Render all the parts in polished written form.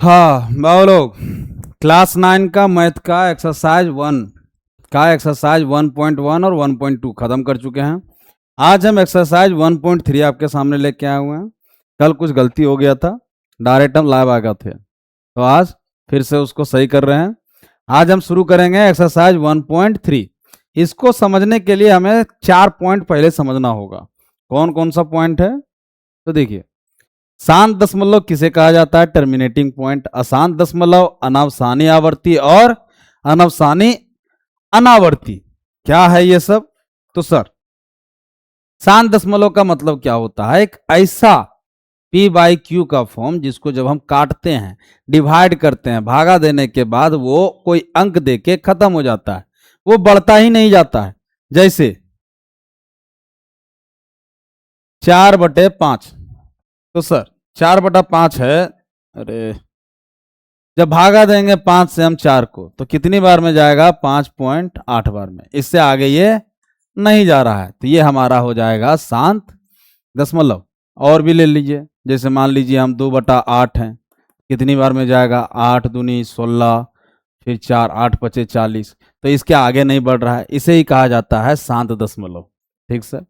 हाँ बाबू लोग, क्लास 9 का मैथ का एक्सरसाइज 1.1 और 1.2 खत्म कर चुके हैं। आज हम एक्सरसाइज 1.3 आपके सामने लेके आए हुए हैं। कल कुछ गलती हो गया था, डायरेक्ट हम लाइव आ गए थे, तो आज फिर से उसको सही कर रहे हैं। आज हम शुरू करेंगे एक्सरसाइज 1.3। इसको समझने के लिए हमें 4 पॉइंट पहले समझना होगा। कौन कौन सा पॉइंट है? तो देखिए, शांत दशमलव किसे कहा जाता है? Terminating point. अशांत दशमलव, अनावसानी आवर्ती और अनावसानी अनावर्ती। क्या है ये सब? तो सर, शांत दशमलव का मतलब क्या होता है? एक ऐसा पी बाई क्यू का फॉर्म जिसको जब हम काटते हैं, डिवाइड करते हैं, भागा देने के बाद वो कोई अंक देके खत्म हो जाता है, वो बढ़ता ही नहीं जाता है। जैसे 4/5। तो सर 4/5 है। अरे, जब भागा देंगे 5 से हम 4 को तो कितनी बार में जाएगा? 5.8 बार में। इससे आगे ये नहीं जा रहा है, तो ये हमारा हो जाएगा शांत दशमलव। और भी ले लीजिए, जैसे मान लीजिए हम 2/8 हैं, कितनी बार में जाएगा? 8 दूनी 16, फिर 4, 8×5 40। तो इसके आगे नहीं बढ़ रहा है, इसे ही कहा जाता है शांत दशमलव। ठीक सर।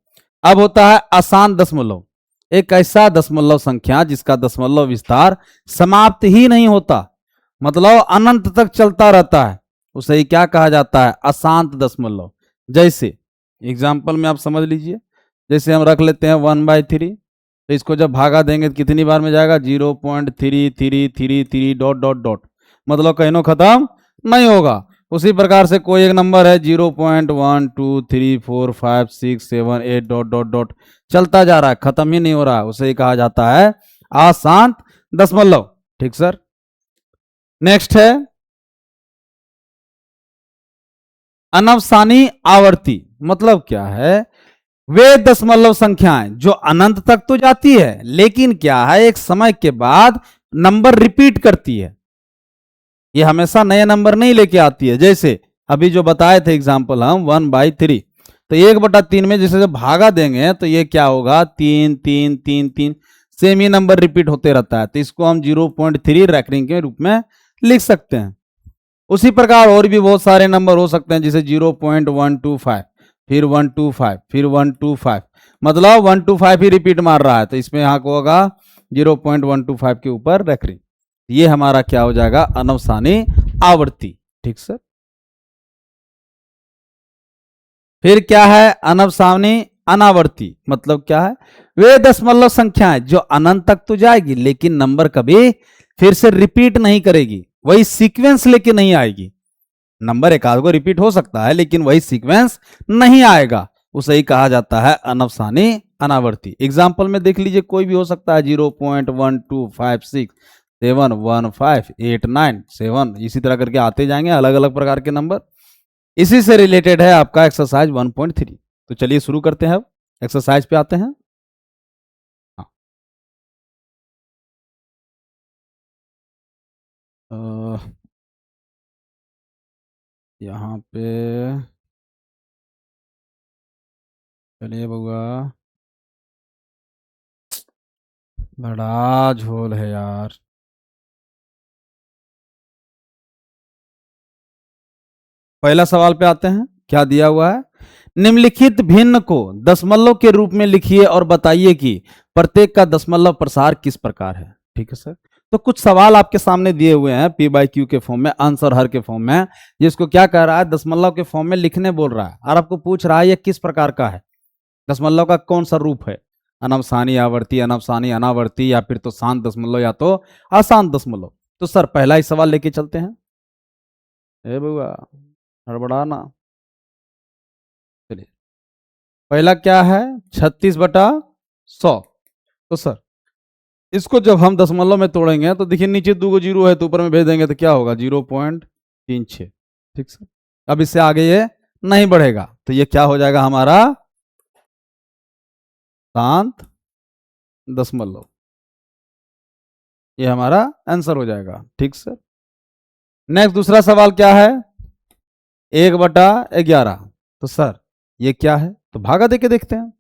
अब होता है अशांत दशमलव, एक ऐसा दशमलव संख्या जिसका दशमलव विस्तार समाप्त ही नहीं होता, मतलब अनंत तक चलता रहता है, उसे ही क्या कहा जाता है? अशांत दशमलव। जैसे एग्जाम्पल में आप समझ लीजिए, जैसे हम रख लेते हैं 1/3, तो इसको जब भागा देंगे तो कितनी बार में जाएगा? 0.3333 डॉट डॉट डॉट, मतलब कहीं खत्म नहीं होगा। उसी प्रकार से कोई एक नंबर है 0.1234567 डॉट डॉट डॉट, चलता जा रहा है, खत्म ही नहीं हो रहा, उसे ही कहा जाता है अशांत दशमलव। ठीक सर। नेक्स्ट है अनवसानी आवर्ती। मतलब क्या है? वे दशमलव संख्याएं जो अनंत तक तो जाती है, लेकिन क्या है, एक समय के बाद नंबर रिपीट करती है। ये हमेशा नए नंबर नहीं लेके आती है। जैसे अभी जो बताए थे एग्जाम्पल हम 1/3, तो 1/3 में जैसे जब भागा देंगे तो ये क्या होगा? 3 3 3 3, सेम ही नंबर रिपीट होते रहता है, तो इसको हम 0.3 रैकरिंग के रूप में लिख सकते हैं। उसी प्रकार और भी बहुत सारे नंबर हो सकते हैं, जैसे 0.125, फिर 125, फिर 125, मतलब 125 ही रिपीट मार रहा है, तो इसमें यहाँ को होगा 0.125 के ऊपर रैकरिंग। ये हमारा क्या हो जाएगा? अनवसानी आवर्ती। ठीक सर। फिर क्या है अनवसानी अनावर्ती? मतलब क्या है? वे दशमलव संख्याएं जो अनंत तक तो जाएगी, लेकिन नंबर कभी फिर से रिपीट नहीं करेगी, वही सीक्वेंस लेके नहीं आएगी। नंबर एक आध को रिपीट हो सकता है, लेकिन वही सीक्वेंस नहीं आएगा, उसे ही कहा जाता है अनवसानी अनावर्ती। एग्जाम्पल में देख लीजिए, कोई भी हो सकता है 0.1256 715 89 7, इसी तरह करके आते जाएंगे अलग अलग प्रकार के नंबर। इसी से रिलेटेड है आपका एक्सरसाइज 1.3। तो चलिए शुरू करते हैं, अब एक्सरसाइज पे आते हैं। हाँ, यहाँ पे चलिए बउआ, बड़ा झोल है यार। पहला सवाल पे आते हैं, क्या दिया हुआ है? निम्नलिखित भिन्न को दशमलव के रूप में लिखिए और बताइए कि प्रत्येक का दशमलव प्रसार किस प्रकार है। ठीक है सर। तो कुछ सवाल आपके सामने दिए हुए हैं पी बाई क्यू के फॉर्म में, आंसर हर के फॉर्म में, जिसको क्या कह रहा है? दशमलव के फॉर्म में लिखने बोल रहा है, और आपको पूछ रहा है ये किस प्रकार का है, दशमलव का कौन सा रूप है? अनवसानी आवर्ती, अनवसानी अनावर्ती, या फिर तो शांत दशमलव, या तो अशांत दशमलव। तो सर पहला ही सवाल लेके चलते हैं। ए बुआ, हड़बड़ाना। चलिए, पहला क्या है? 36/100। तो सर इसको जब हम दशमलव में तोड़ेंगे तो देखिए, नीचे 2 जीरो है तो ऊपर में भेज देंगे तो क्या होगा? 0.36। ठीक सर। अब इससे आगे ये नहीं बढ़ेगा, तो ये क्या हो जाएगा हमारा? शांत दशमलव। ये हमारा आंसर हो जाएगा। ठीक सर। नेक्स्ट दूसरा सवाल क्या है? 1/11। तो सर ये क्या है? तो भागा देके देखते हैं।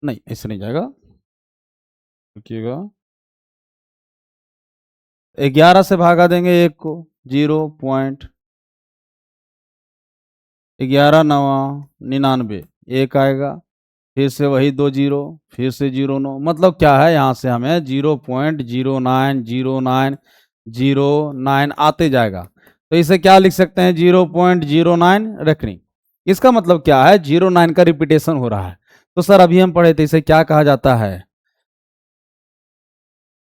नहीं, ऐसे नहीं जाएगा, रुकिएगा। 11 से भागा देंगे 1 को, 0.11 नवा 99, 1 आएगा, फिर से वही 2 जीरो, फिर से 0 9, मतलब क्या है यहाँ से हमें 0.090909 आते जाएगा। तो इसे क्या लिख सकते हैं, 0.09 रेकरिंग। इसका मतलब क्या है, 09 का रिपीटेशन हो रहा है। तो सर अभी हम पढ़े थे, इसे क्या कहा जाता है,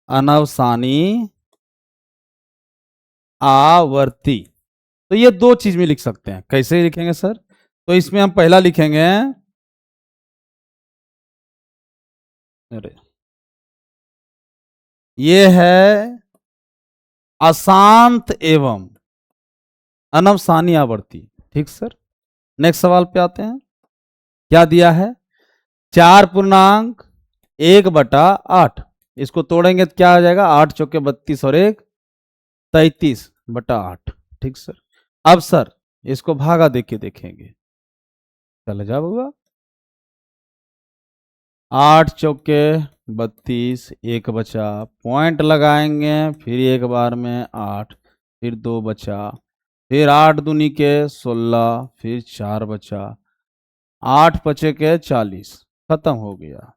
अनवसानी आवर्ती। तो ये दो चीज में लिख सकते हैं, कैसे लिखेंगे सर, तो इसमें हम पहला लिखेंगे, अरे ये है अशांत एवं अनवसानी आवर्ती। ठीक सर, नेक्स्ट सवाल पे आते हैं। क्या दिया है, 4.1/8, इसको तोड़ेंगे तो क्या आ जाएगा, 8 चौके 32 और 1 33/8। ठीक सर, अब सर इसको भागा देके देखेंगे, चले जाओ, 8 चौके 32, 1 बचा, पॉइंट लगाएंगे, फिर एक बार में 8, फिर 2 बचा, फिर 8 दूनी के 16, फिर 4 बचा, 8 बचे के 40, खत्म हो गया।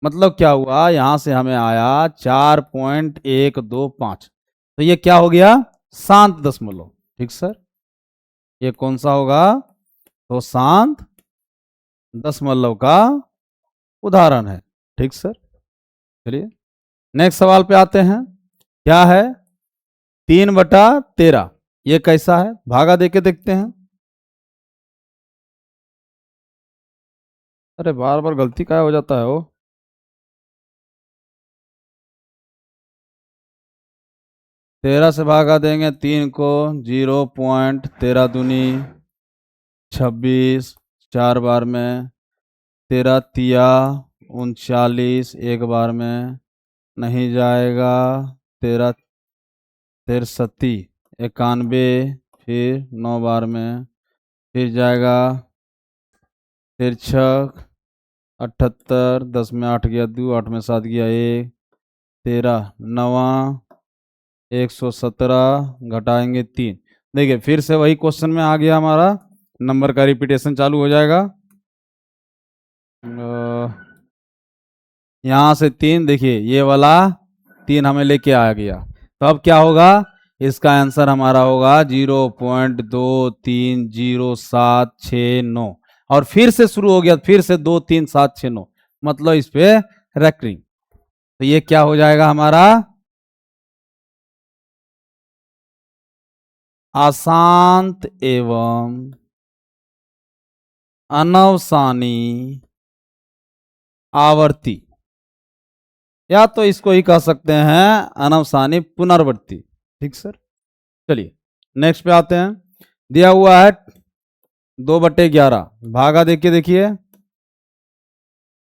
मतलब क्या हुआ, यहां से हमें आया 4.125। तो ये क्या हो गया, शांत दशमलव। ठीक सर, ये कौन सा होगा, तो शांत दशमलव का उदाहरण है। ठीक सर, चलिए नेक्स्ट सवाल पे आते हैं। क्या है, 3/13, ये कैसा है, भागा देके देखते हैं। अरे बार बार गलती क्या हो जाता है वो, 13 से भागा देंगे 3 को, 0.13 दूनी 26, 4 बार में, 13 तिया 39, एक बार में नहीं जाएगा, 13 तिरसती 91, फिर 9 बार में, फिर जाएगा 63 78, 10 में 8 गया 2, 8 में 7 गया 1, 13 9 117, घटाएंगे 3। देखिए फिर से वही क्वेश्चन में आ गया हमारा, नंबर का रिपीटेशन चालू हो जाएगा। यहाँ से 3, देखिए ये वाला 3 हमें लेके आ गया, तो अब क्या होगा, इसका आंसर हमारा होगा 0.230769, और फिर से शुरू हो गया, फिर से 23769, मतलब इस पे रेकरिंग। तो ये क्या हो जाएगा हमारा, अशांत एवं अनवसानी आवर्ती, या तो इसको ही कह सकते हैं अनवसानी पुनरावर्ती। ठीक सर, चलिए नेक्स्ट पे आते हैं। दिया हुआ है 2/11, भागा देख के देखिए,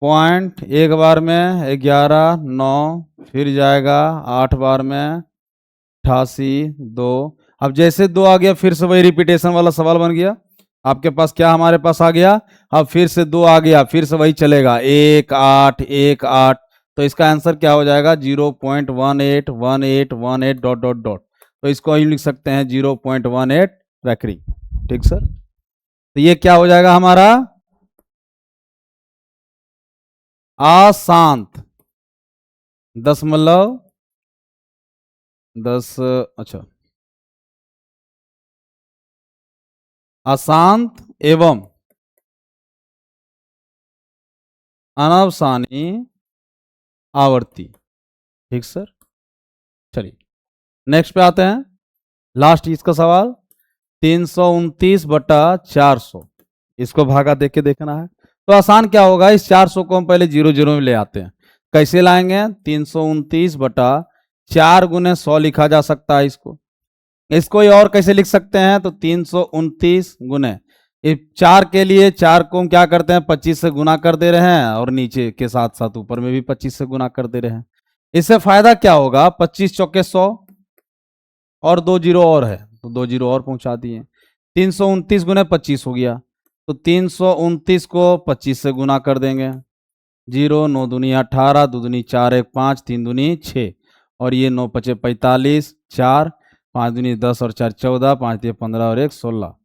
पॉइंट एक बार में 11 9, फिर जाएगा 8 बार में 88 2। अब जैसे 2 आ गया, फिर से वही रिपीटेशन वाला सवाल बन गया आपके पास, क्या हमारे पास आ गया, अब फिर से 2 आ गया, फिर से वही चलेगा 1 8 1 8। तो इसका आंसर क्या हो जाएगा, 0.181818 डॉट डॉट डॉट। तो इसको ही लिख सकते हैं 0.18 रेकरिंग। ठीक सर, तो ये क्या हो जाएगा हमारा, अशांत दशमलव 10, अच्छा, अशांत एवं अनवसानी आवर्ती। ठीक सर, चलिए नेक्स्ट पे आते हैं, लास्ट इसका सवाल, 329/400, इसको भागा देख के देखना है। तो आसान क्या होगा, इस 400 को हम पहले 0 0 में ले आते हैं। कैसे लाएंगे, 329/4 गुने 100 लिखा जा सकता है इसको। इसको और कैसे लिख सकते हैं, तो 329 गुने, इस 4 के लिए 4 को हम क्या करते हैं, 25 से गुना कर दे रहे हैं, और नीचे के साथ साथ ऊपर में भी 25 से गुना कर दे रहे हैं। इससे फायदा क्या होगा, 25 चौके 100, और 2 जीरो और है, तो 2 जीरो और पहुंचा दिए। 329 गुने 25 हो गया, तो 329 को 25 से गुना कर देंगे, 0 9 दूनी 18, 2 दूनी 4 1 5, 3 दूनी 6, और ये 9 पचे 45, 4, 5 दूनी 10 और 4 14, 5 दिए 15 और 1 16,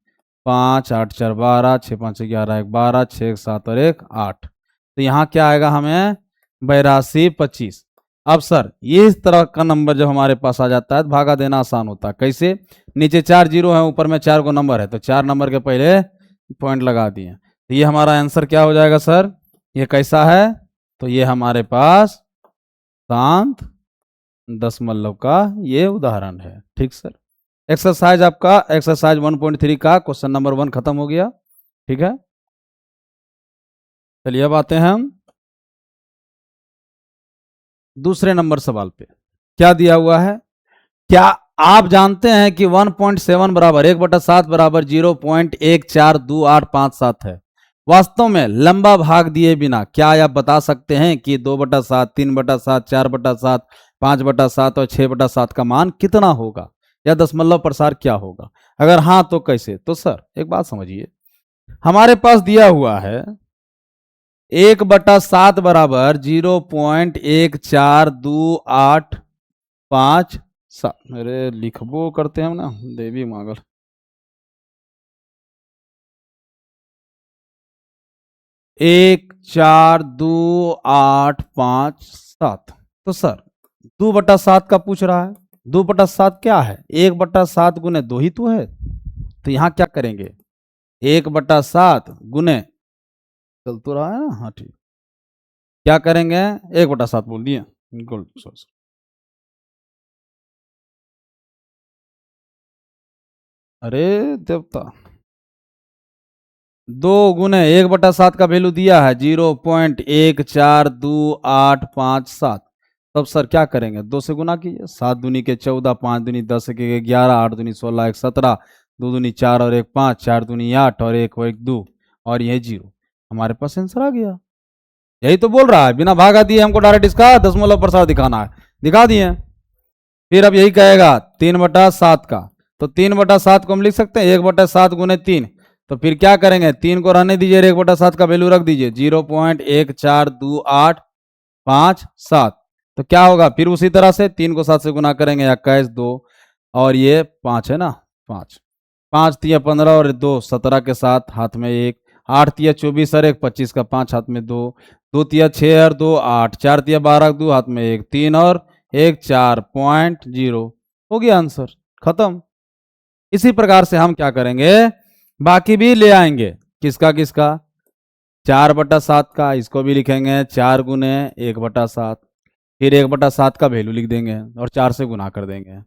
5 8 4 12, 6 5 11 1 12, 6 7 और 1 8। तो यहाँ क्या आएगा हमें 82 25। अब सर ये इस तरह का नंबर जब हमारे पास आ जाता है तो भागा देना आसान होता है। कैसे? नीचे 4 जीरो है, ऊपर में 4 को नंबर है, तो 4 नंबर के पहले पॉइंट लगा दिए। तो ये हमारा आंसर क्या हो जाएगा सर? ये कैसा है? तो ये हमारे पास शांत दशमलव का ये उदाहरण है। ठीक सर। एक्सरसाइज आपका एक्सरसाइज 1.3 का क्वेश्चन नंबर 1 खत्म हो गया। ठीक है, चलिए अब आते हैं हम दूसरे नंबर सवाल पे। क्या दिया हुआ है? क्या आप जानते हैं कि 1.7 बराबर 1/7 बराबर 0.142857 है? वास्तव में लंबा भाग दिए बिना क्या आप बता सकते हैं कि 2/7, 3/7, 4/7, 5/7 और 6/7 का मान कितना होगा, या दशमलव प्रसार क्या होगा? अगर हाँ तो कैसे? तो सर एक बात समझिए, हमारे पास दिया हुआ है 1/7 बराबर 0.142857। मेरे लिखबो करते हैं हम ना, देवी मांगल। 14285 तो सर 2/7 का पूछ रहा है। 2/7 क्या है? 1/7 गुने 2 ही तो है। तो यहां क्या करेंगे? 1/7 गुने, चल तो रहा है ना, हाँ ठीक, क्या करेंगे? 1/7 बोल दिए, बिल्कुल। अरे देवता, 2 गुने 1/7 का वैल्यू दिया है 0.142857। तब सर क्या करेंगे? 2 से गुना कीजिए, 7 दूनी के 14, 5 दूनी 10, 1 11, 8 दूनी 16, 1 17, 2 दूनी 4 और 1 5, 4 दूनी 8 और 1 1 2 और यह 0। हमारे पास आंसर आ गया। यही तो बोल रहा है, बिना भागा दिए हमको डायरेक्ट इसका दशमलव प्रसार दिखाना है, दिखा दिए। फिर अब यही कहेगा 3/7 का, तो 3/7 को हम लिख सकते हैं 1/7 गुने 3। तो फिर क्या करेंगे? 3 को रहने दीजिए, 1/7 का वैल्यू रख दीजिए 0.142857। तो क्या होगा? फिर उसी तरह से 3 को 7 से गुना करेंगे, 21 2 और ये 5 है ना, 5 5 तिया 15 और 2 17 के साथ हाथ में 1, 8 तिया 24 और 1 25 का 5 हाथ में 2, 2 तिया 6 और 2 8, 4 तिया 12 2 हाथ में 1, 3 और 1 4.0। हो गया आंसर, खत्म। इसी प्रकार से हम क्या करेंगे? बाकी भी ले आएंगे। किसका किसका? 4/7 का, इसको भी लिखेंगे 4 गुने 1/7। फिर 1/7 का वैल्यू लिख देंगे और 4 से गुना कर देंगे।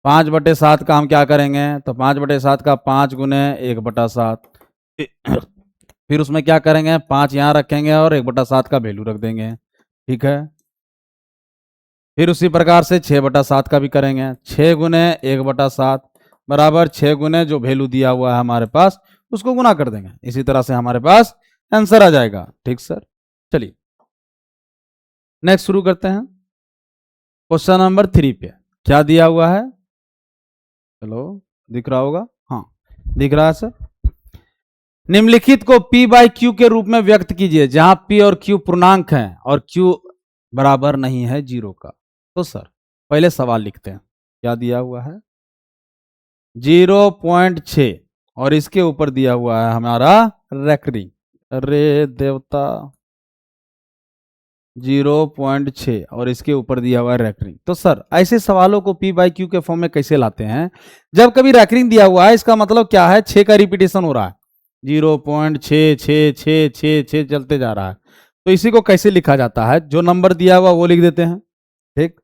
5/7 का हम क्या करेंगे? तो 5/7 का 5 गुने 1/7। फिर उसमें क्या करेंगे? 5 यहाँ रखेंगे और 1/7 का वैल्यू रख देंगे। ठीक है, फिर उसी प्रकार से 6/7 का भी करेंगे। 6 गुने 1/7 बराबर 6 गुने जो वैल्यू दिया हुआ है हमारे पास उसको गुना कर देंगे। इसी तरह से हमारे पास आंसर आ जाएगा। ठीक सर, चलिए नेक्स्ट शुरू करते हैं। क्वेश्चन नंबर 3 पे क्या दिया हुआ है? चलो दिख रहा होगा, हाँ दिख रहा है सर। निम्नलिखित को P बाई Q के रूप में व्यक्त कीजिए जहां P और Q पूर्णांक हैं और Q बराबर नहीं है 0 का। तो सर पहले सवाल लिखते हैं, क्या दिया हुआ है? 0.6 और इसके ऊपर दिया हुआ है हमारा रेकरिंग। अरे देवता, 0.6 और इसके ऊपर दिया हुआ है रैकरिंग। तो सर ऐसे सवालों को P बाई Q के फॉर्म में कैसे लाते हैं? जब कभी रैकरिंग दिया हुआ है इसका मतलब क्या है? 6 का रिपीटेशन हो रहा है, 0.66666 चलते जा रहा है। तो इसी को कैसे लिखा जाता है? जो नंबर दिया हुआ वो लिख देते हैं। ठीक,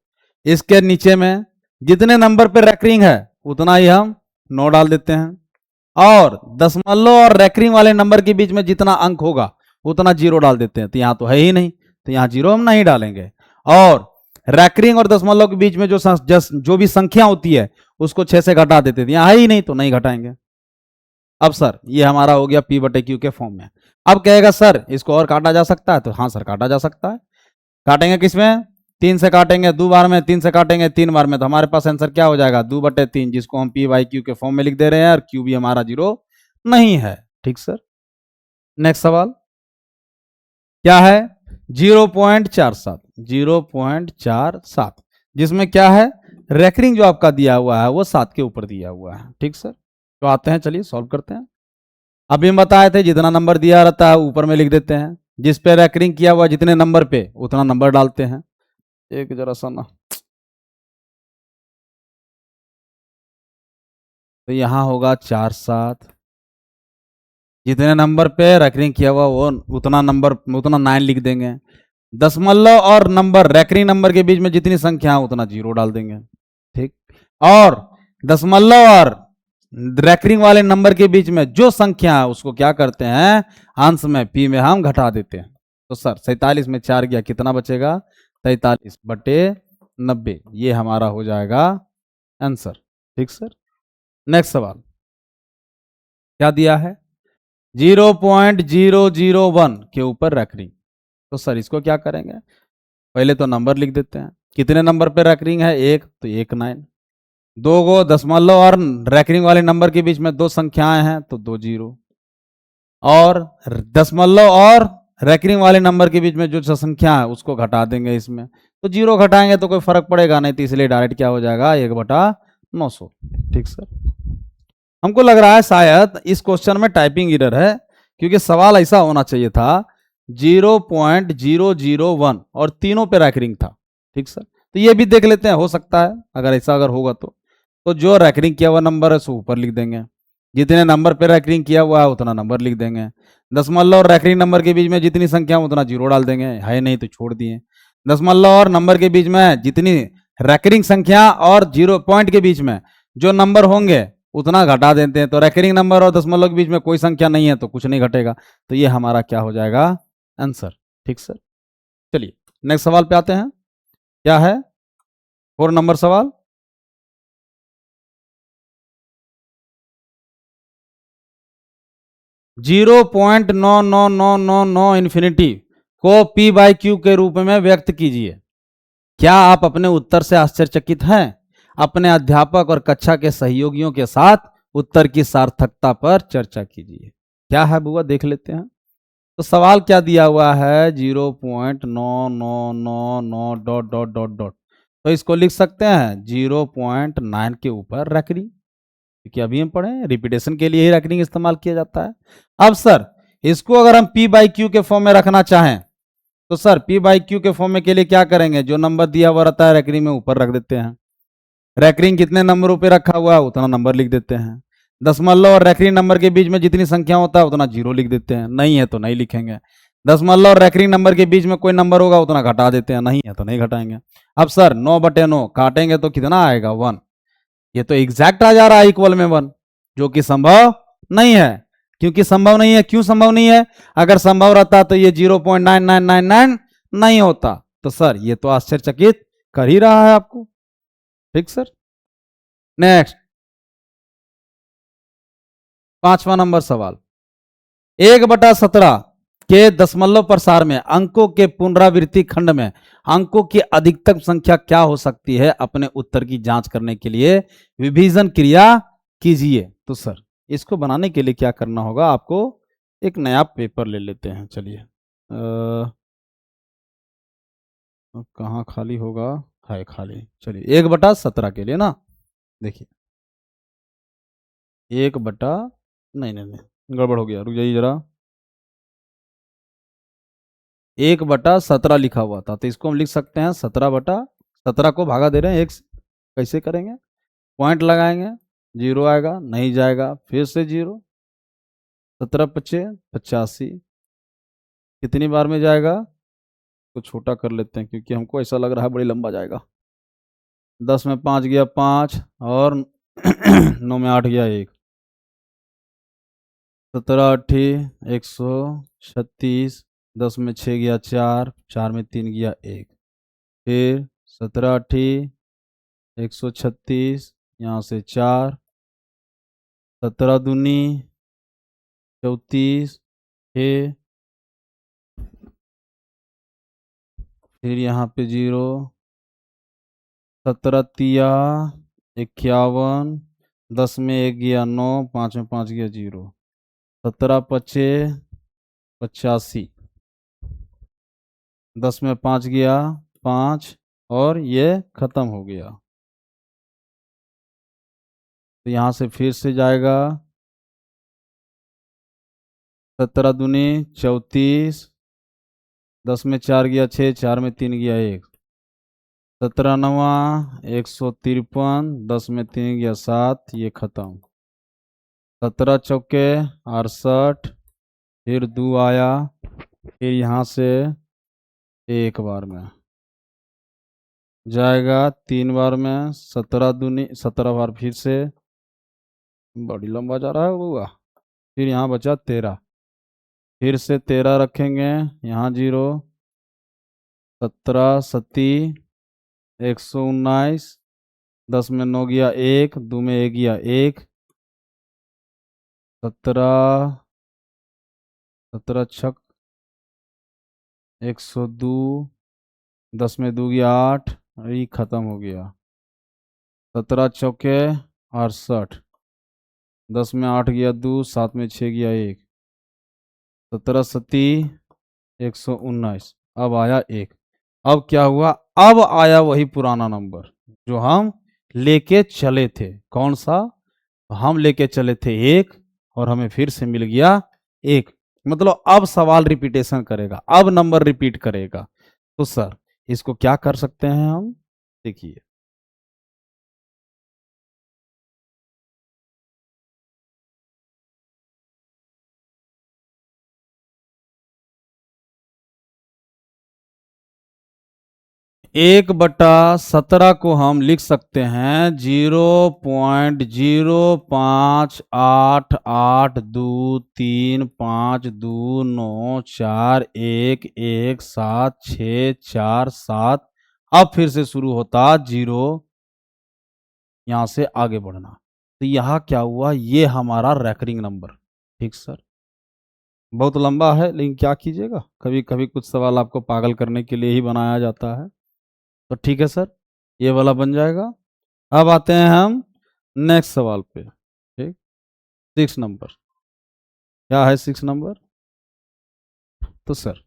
इसके नीचे में जितने नंबर पे रैकरिंग है उतना ही हम 9 डाल देते हैं, और दशमलव और रैकरिंग वाले नंबर के बीच में जितना अंक होगा उतना 0 डाल देते हैं। तो यहाँ तो है ही नहीं, तो यहाँ 0 हम नहीं डालेंगे। और रैकरिंग और दशमलव के बीच में जो भी संख्या होती है उसको 6 से घटा देते थे, यहाँ है ही नहीं तो नहीं घटाएंगे। अब सर ये हमारा हो गया P/Q के फॉर्म में। अब कहेगा सर इसको और काटा जा सकता है, तो हाँ सर काटा जा सकता है। काटेंगे किसमें? 3 से काटेंगे 2 बार में, 3 से काटेंगे 3 बार में, तो हमारे पास आंसर क्या हो जाएगा? 2/3, जिसको हम P/Q के फॉर्म में लिख दे रहे हैं, और Q भी हमारा 0 नहीं है। ठीक सर, नेक्स्ट सवाल क्या है? 0.47, 0.47 जिसमें क्या है, रेकरिंग जो आपका दिया हुआ है वो 7 के ऊपर दिया हुआ है। ठीक सर, तो आते हैं, चलिए सॉल्व करते हैं। अभी हम बताए थे जितना नंबर दिया रहता है ऊपर में लिख देते हैं, जिस पे रेकरिंग किया हुआ जितने नंबर पे उतना नंबर डालते हैं। एक जरा सा ना, तो यहाँ होगा 4 7, जितने नंबर पे रेकरिंग किया हुआ वो उतना नंबर, उतना 9 लिख देंगे। दशमलव और नंबर, रेकरिंग नंबर के बीच में जितनी संख्या है उतना 0 डाल देंगे। ठीक, और दशमलव और रेकरिंग वाले नंबर के बीच में जो संख्या है उसको क्या करते हैं, अंश में पी में हम घटा देते हैं। तो सर 47 में 4 गया, कितना बचेगा, 43/90, ये हमारा हो जाएगा आंसर। ठीक सर, नेक्स्ट सवाल क्या दिया है, 0.001 के ऊपर रेकरिंग। तो सर इसको क्या करेंगे, पहले तो नंबर लिख देते हैं, कितने नंबर पे रेकरिंग है, 1, तो 1 9, 2 गो दशमलव और रेकरिंग वाले नंबर के बीच में 2 संख्याएं हैं तो 2 0, और दशमलव और रेकरिंग वाले नंबर के बीच में जो संख्या है उसको घटा देंगे इसमें, तो 0 घटाएंगे तो कोई फर्क पड़ेगा नहीं, तो इसलिए डायरेक्ट क्या हो जाएगा, 1/900। ठीक सर, हमको लग रहा है शायद इस क्वेश्चन में टाइपिंग एरर है, क्योंकि सवाल ऐसा होना चाहिए था 0.001 और तीनों पे रैकरिंग था। ठीक सर, तो ये भी देख लेते हैं, हो सकता है अगर ऐसा अगर होगा तो जो रैकरिंग किया हुआ नंबर है सो ऊपर लिख देंगे, जितने नंबर पे रैकरिंग किया हुआ है उतना नंबर लिख देंगे, दशमलव और रैकरिंग नंबर के बीच में जितनी संख्या उतना 0 डाल देंगे, है नहीं तो छोड़ दिए, दशमलव और नंबर के बीच में जितनी रैकरिंग संख्या और 0 पॉइंट के बीच में जो नंबर होंगे उतना घटा देते हैं, तो रैकरिंग नंबर और दशमलव के बीच में कोई संख्या नहीं है तो कुछ नहीं घटेगा, तो ये हमारा क्या हो जाएगा, आंसर। ठीक सर, चलिए नेक्स्ट सवाल पे आते हैं, क्या है 4 नंबर सवाल, जीरो पॉइंट 99999 इन्फिनिटी को पी बाई क्यू के रूप में व्यक्त कीजिए। क्या आप अपने उत्तर से आश्चर्यचकित हैं? अपने अध्यापक और कक्षा के सहयोगियों के साथ उत्तर की सार्थकता पर चर्चा कीजिए। क्या है बुआ, देख लेते हैं। तो सवाल क्या दिया हुआ है, 0.9999 डॉट डॉट डॉट डॉट, तो इसको लिख सकते हैं 0.9 के ऊपर रैकरिंग, क्योंकि अभी हम पढ़े रिपीटेशन के लिए ही रैकरिंग इस्तेमाल किया जाता है। अब सर इसको अगर हम पी बाई क्यू के फॉर्म में रखना चाहें तो सर पी बाई क्यू के फॉर्म में के लिए क्या करेंगे, जो नंबर दिया हुआ रहता है रैकरिंग में ऊपर रख देते हैं, रैकरिंग कितने नंबरों पे रखा हुआ है उतना नंबर लिख देते हैं, दशमलव और रैकरिंग नंबर के बीच में जितनी संख्या होता है उतना 0 लिख देते हैं, नहीं है तो नहीं लिखेंगे, दशमलव और रैकरिंग नंबर के बीच में कोई नंबर होगा उतना घटा देते हैं, नहीं है तो नहीं घटाएंगे। अब सर 9/9 काटेंगे तो कितना आएगा, 1, ये तो एग्जैक्ट आ जा रहा है इक्वल में 1, जो कि संभव नहीं है। क्योंकि संभव नहीं है, क्यों संभव नहीं है, अगर संभव रहता तो ये 0.9999 नहीं होता, तो सर ये तो आश्चर्यचकित कर ही रहा है आपको। ठीक सर, नेक्स्ट 5वां नंबर सवाल, 1/17 के दशमलव प्रसार में अंकों के पुनरावृत्ति खंड में अंकों की अधिकतम संख्या क्या हो सकती है, अपने उत्तर की जांच करने के लिए विभाजन क्रिया कीजिए। तो सर इसको बनाने के लिए क्या करना होगा, आपको एक नया पेपर ले लेते हैं, चलिए कहाँ खाली होगा, है खाली, चलिए 1/17 के लिए ना, देखिए 1 नहीं नहीं नहीं गड़बड़ हो गया, रुक जाइए जरा, 1/17 लिखा हुआ था, तो इसको हम लिख सकते हैं 17/17 को भागा दे रहे हैं 1 से, कैसे करेंगे, पॉइंट लगाएंगे, 0 आएगा, नहीं जाएगा, फिर से 0, 17×5 = 85, कितनी बार में जाएगा, तो छोटा कर लेते हैं क्योंकि हमको ऐसा लग रहा है बड़ी लंबा जाएगा, 10 में 5 गया 5, और 9 में 8 गया 1, 17×8 = 136, 10 में 6 गया 4, 4 में 3 गया 1, फिर 17×8 = 136, यहाँ से 4, 17×2 = 34, फिर यहाँ पे 0, 17×3 = 51, 10 में 1 गया 9, 5 में 5 गया 0, 17×5 = 85, 10 में 5 गया 5, और ये खत्म हो गया। तो यहां से फिर से जाएगा 17 दूनी 34, 10 में 4 गया 6, 4 में 3 गया 1, 17 नवा 153, 10 में 3 गया 7, ये खत्म। 17 चौके 68, फिर 2 आया, फिर यहाँ से एक बार में जाएगा 3 बार में, 17 दूनी 17 बार फिर से, बड़ी लंबा जा रहा है बुआ। फिर यहाँ बचा 13, फिर से 13 रखेंगे, यहाँ 0, 17 सती 119, 10 में 9 गया 1, 2 में 1 गया 1, 17 17 छक 102, 10 में 2 गया 8, ये खत्म हो गया। 17 चौके 68, 10 में 8 गया 2, 7 में 6 गया 1, 17 सती 119, अब आया 1। अब क्या हुआ, अब आया वही पुराना नंबर जो हम लेके चले थे। कौन सा? हम लेके चले थे 1 और हमें फिर से मिल गया 1। मतलब अब सवाल रिपीटेशन करेगा, अब नंबर रिपीट करेगा। तो सर इसको क्या कर सकते हैं हम, देखिए। एक बटा 17 को हम लिख सकते हैं 0.05835294171647। अब फिर से शुरू होता 0, यहां से आगे बढ़ना। तो यहां क्या हुआ, ये हमारा रैकरिंग नंबर। ठीक सर, बहुत लंबा है लेकिन क्या कीजिएगा, कभी कभी कुछ सवाल आपको पागल करने के लिए ही बनाया जाता है। तो ठीक है सर, ये वाला बन जाएगा। अब आते हैं हम नेक्स्ट सवाल पे। ठीक, 6 नंबर क्या है? 6 नंबर, तो सर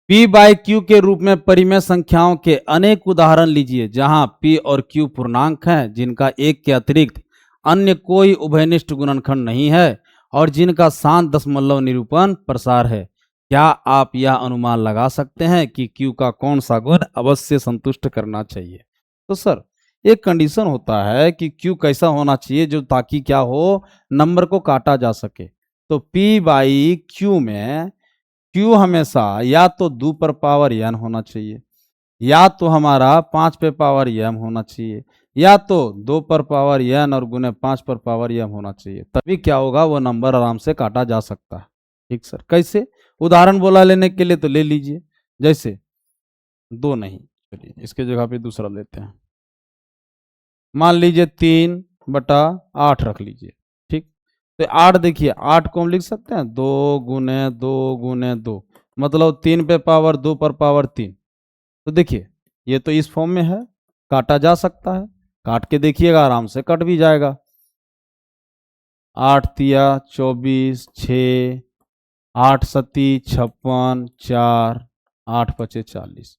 P बाई क्यू के रूप में परिमेय संख्याओं के अनेक उदाहरण लीजिए जहां P और Q पूर्णांक हैं जिनका एक के अतिरिक्त अन्य कोई उभयनिष्ठ गुणनखंड नहीं है और जिनका शांत दशमलव निरूपण प्रसार है। क्या आप यह अनुमान लगा सकते हैं कि Q का कौन सा गुण अवश्य संतुष्ट करना चाहिए? तो सर एक कंडीशन होता है कि Q कैसा होना चाहिए जो ताकि क्या हो, नंबर को काटा जा सके। तो P बाई क्यू में Q हमेशा या तो 2 पर पावर n होना चाहिए, या तो हमारा 5 पे पावर m होना चाहिए, या तो 2 पर पावर n और गुने 5 पर पावर m होना चाहिए। तभी क्या होगा, वो नंबर आराम से काटा जा सकता है। ठीक सर, कैसे? उदाहरण बोला लेने के लिए तो ले लीजिए, जैसे 2 नहीं, चलिए इसके जगह पे दूसरा लेते हैं। मान लीजिए 3/8 रख लीजिए। ठीक, तो 8 देखिए, 8 को हम लिख सकते हैं 2 गुने 2 गुने 2, मतलब 3 पे पावर 2 पर पावर 3। तो देखिए ये तो इस फॉर्म में है, काटा जा सकता है, काट के देखिएगा आराम से कट भी जाएगा। 8 तिया 24, 6, 8 सती 56, 4, 8 पचे 40।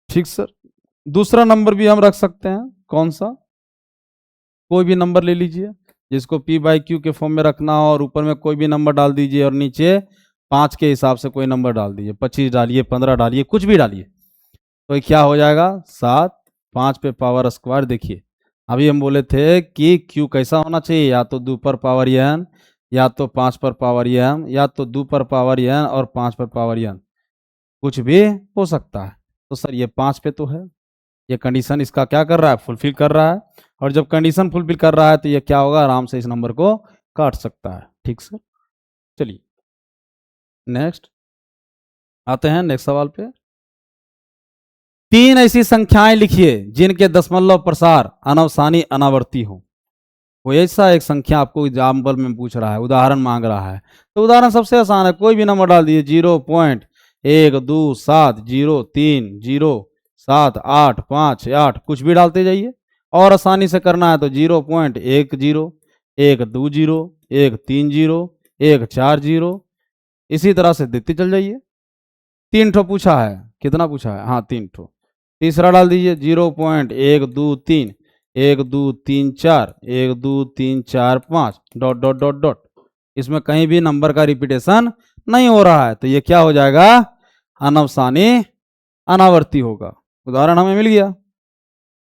ठीक सर, दूसरा नंबर भी हम रख सकते हैं, कौन सा? कोई भी नंबर ले लीजिए जिसको P बाई क्यू के फॉर्म में रखना हो, और ऊपर में कोई भी नंबर डाल दीजिए और नीचे 5 के हिसाब से कोई नंबर डाल दीजिए, 25 डालिए, 15 डालिए, कुछ भी डालिए, तो क्या हो जाएगा 7, 5 पे पावर स्क्वायर। देखिए अभी हम बोले थे कि Q कैसा होना चाहिए, या तो 2 पर पावर n, या तो 5 पर पावर m, या तो 2 पर पावर n और 5 पर पावर n, कुछ भी हो सकता है। तो सर ये 5 पे तो है, ये कंडीशन इसका क्या कर रहा है, फुलफिल कर रहा है। और जब कंडीशन फुलफिल कर रहा है तो ये क्या होगा, आराम से इस नंबर को काट सकता है। ठीक सर, चलिए नेक्स्ट आते हैं नेक्स्ट सवाल पे। 3 ऐसी संख्याएं लिखिए जिनके दशमलव प्रसार अनवसानी अनावर्ती हो। कोई ऐसा एक संख्या आपको एग्जाम्पल में पूछ रहा है, उदाहरण मांग रहा है, तो उदाहरण सबसे आसान है, कोई भी नंबर डाल दीजिए, 0.12703078, कुछ भी डालते जाइए। और आसानी से करना है तो 0.10, 130, 130, 140, इसी तरह से देते चल जाइए। 3 ठो पूछा है, कितना पूछा है? हाँ 3 ठो। तीसरा डाल दीजिए 0.123, 1 2 3 4, 1 2 3 4 5 डॉट डॉट डॉट डॉट। इसमें कहीं भी नंबर का रिपीटेशन नहीं हो रहा है, तो ये क्या हो जाएगा? अनवसानी अनावर्ती होगा। उदाहरण हमें मिल गया।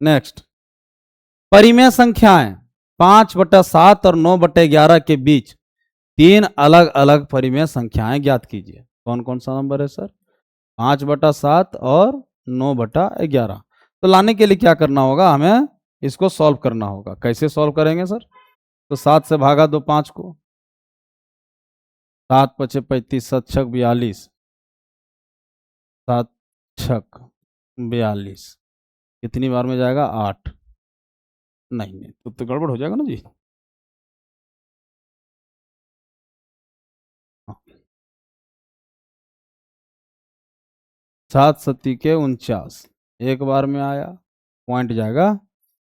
नेक्स्ट, परिमेय संख्याएं 5/7 और 9/11 के बीच 3 अलग अलग परिमेय संख्याएं ज्ञात कीजिए। कौन कौन सा नंबर है सर? 5/7 और 9/11। तो लाने के लिए क्या करना होगा? हमें इसको सॉल्व करना होगा। कैसे सॉल्व करेंगे सर? तो 7 से भागा दो 5 को, 7 5 35, 7 6 42, 7 6 42, कितनी बार में जाएगा? 8। नहीं तो गड़बड़ हो जाएगा ना जी। 7 सत्ती के 49, एक बार में आया, पॉइंट जाएगा।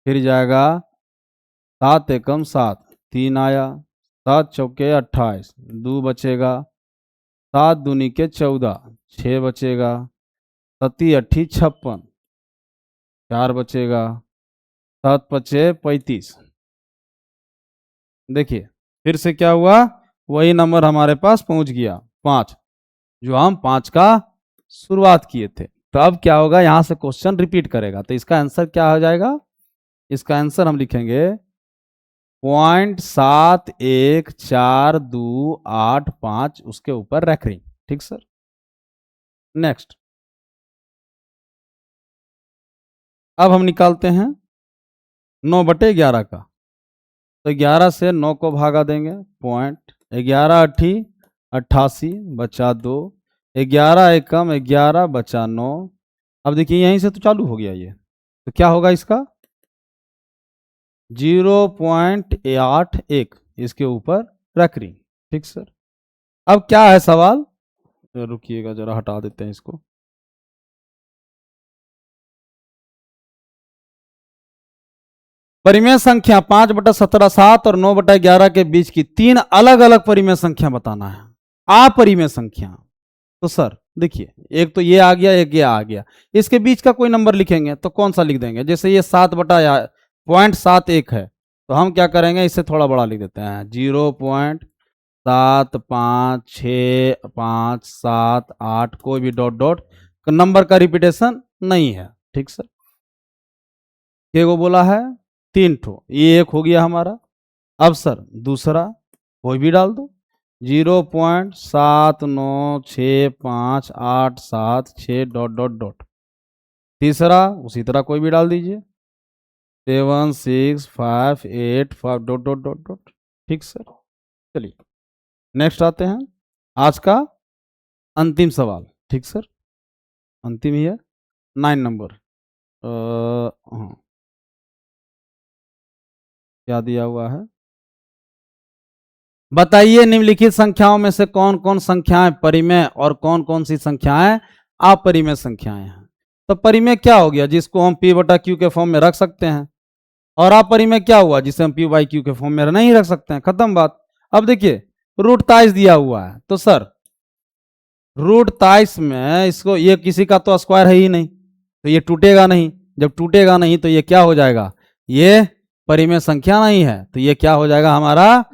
फिर जाएगा 7 एकम 7, 3 आया, 7 चौके 28, 2 बचेगा, 7 दूनी के 14, 6 बचेगा, 7 अट्ठी 56, 4 बचेगा, 7 पचे 35। देखिए फिर से क्या हुआ? वही नंबर हमारे पास पहुंच गया 5, जो हम 5 का शुरुआत किए थे। तो अब क्या होगा? यहां से क्वेश्चन रिपीट करेगा, तो इसका आंसर क्या हो जाएगा? इसका आंसर हम लिखेंगे 0.714285, उसके ऊपर रेकरिंग। ठीक सर। नेक्स्ट, अब हम निकालते हैं 9/11 का। तो 11 से 9 को भागा देंगे, पॉइंट 11 अट्ठी 88 बचा 2, 11 एकम 11 बचा 9। अब देखिए यहीं से तो चालू हो गया ये, तो क्या होगा इसका? 0.81 इसके ऊपर रेकरिंग। ठीक सर। अब क्या है सवाल? रुकिएगा जरा, हटा देते हैं इसको। परिमेय संख्या 5/17 7 और 9/11 के बीच की 3 अलग अलग परिमेय संख्या बताना है। अपरिमेय संख्या। तो सर देखिए, एक तो ये आ गया, एक ये आ गया, इसके बीच का कोई नंबर लिखेंगे तो कौन सा लिख देंगे? जैसे ये 7/0.71 है, तो हम क्या करेंगे? इसे थोड़ा बड़ा लिख देते हैं, 0.756578, कोई भी डॉट डॉट, नंबर का रिपीटेशन नहीं है। ठीक सर। को बोला है 3 ठो, ये एक हो गया हमारा। अब सर दूसरा कोई भी डाल दो, 0.796587 डॉट डॉट डॉट। तीसरा उसी तरह कोई भी डाल दीजिए, 76585 डॉट डॉट डॉट डॉट। ठीक सर। चलिए नेक्स्ट आते हैं, आज का अंतिम सवाल। ठीक सर, अंतिम ही है, 9 नंबर। हाँ, क्या दिया हुआ है? बताइए निम्नलिखित संख्याओं में से कौन कौन संख्याएं परिमेय और कौन कौन सी संख्याएं अपरिमेय संख्याएं हैं। तो परिमेय क्या हो गया? जिसको हम p/q के फॉर्म में रख सकते हैं। और अपरिमेय क्या हुआ? जिसे हम p/q के फॉर्म में नहीं रख सकते हैं। खत्म बात। अब देखिए रूट 23 दिया हुआ है, तो सर रूट 23 में इसको, ये किसी का तो स्क्वायर है ही नहीं, तो ये टूटेगा नहीं। जब टूटेगा नहीं तो ये क्या हो जाएगा? ये परिमेय संख्या नहीं है, तो ये क्या हो जाएगा? हमारा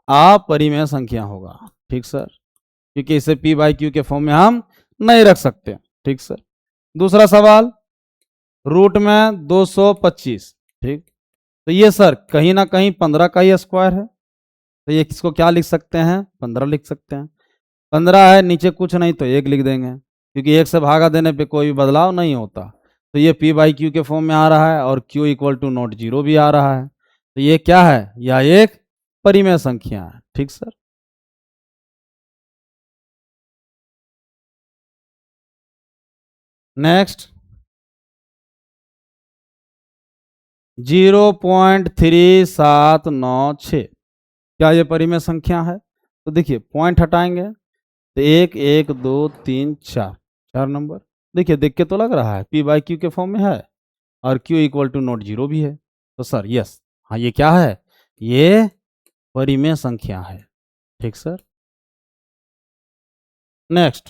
अपरिमेय संख्या होगा। ठीक सर, क्योंकि इसे p/q के फॉर्म में हम नहीं रख सकते। ठीक सर। दूसरा सवाल, रूट में 225। ठीक, तो ये सर कहीं ना कहीं 15 का ही स्क्वायर है, तो ये किसको क्या लिख सकते हैं? 15 लिख सकते हैं। 15 है, नीचे कुछ नहीं तो 1 लिख देंगे, क्योंकि 1 से भागा देने पे कोई भी बदलाव नहीं होता। तो ये p/q के फॉर्म में आ रहा है, और q = नॉट 0 भी आ रहा है, तो ये क्या है? यह एक परिमेय संख्या है। ठीक सर। नेक्स्ट, 0.3796, क्या ये परिमेय संख्या है? तो देखिए पॉइंट हटाएंगे तो 1 1 2 3 4, 4 नंबर। देखिए देख के तो लग रहा है p/q के फॉर्म में है, और q = नॉट 0 भी है, तो सर यस, हाँ ये क्या है? ये परिमेय संख्या है। ठीक सर। नेक्स्ट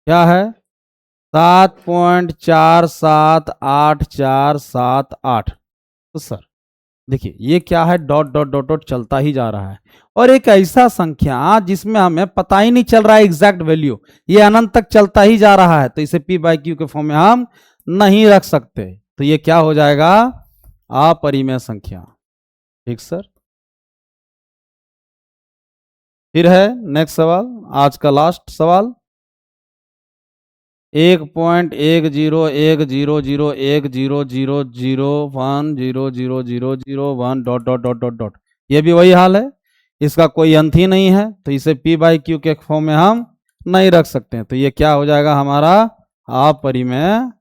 क्या है? 7.47848। तो सर देखिए ये क्या है, डॉट डॉट डॉट डॉट चलता ही जा रहा है, और एक ऐसा संख्या जिसमें हमें पता ही नहीं चल रहा है एग्जैक्ट वैल्यू, ये अनंत तक चलता ही जा रहा है, तो इसे पी बाई क्यू के फॉर्म में हम नहीं रख सकते, तो ये क्या हो जाएगा, अपरिमेय संख्या। ठीक सर। फिर है नेक्स्ट सवाल, आज का लास्ट सवाल, 1.100100100001 dot dot dot dot dot, ये भी वही हाल है, इसका कोई अंत ही नहीं है, तो इसे पी बाई क्यू के फॉर्म में हम नहीं रख सकते हैं, तो ये क्या हो जाएगा हमारा, अपरिमेय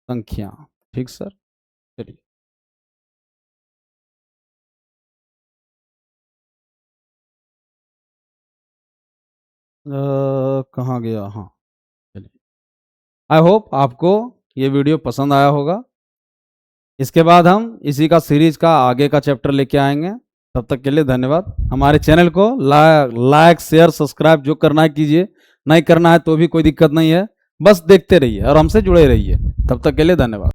संख्या। ठीक सर। चलिए कहाँ गया, हाँ चलिए, आई होप आपको ये वीडियो पसंद आया होगा। इसके बाद हम इसी का सीरीज का आगे का चैप्टर लेके आएंगे, तब तक के लिए धन्यवाद। हमारे चैनल को लाइक शेयर सब्सक्राइब जो करना है कीजिए, नहीं करना है तो भी कोई दिक्कत नहीं है, बस देखते रहिए और हमसे जुड़े रहिए। तब तक के लिए धन्यवाद।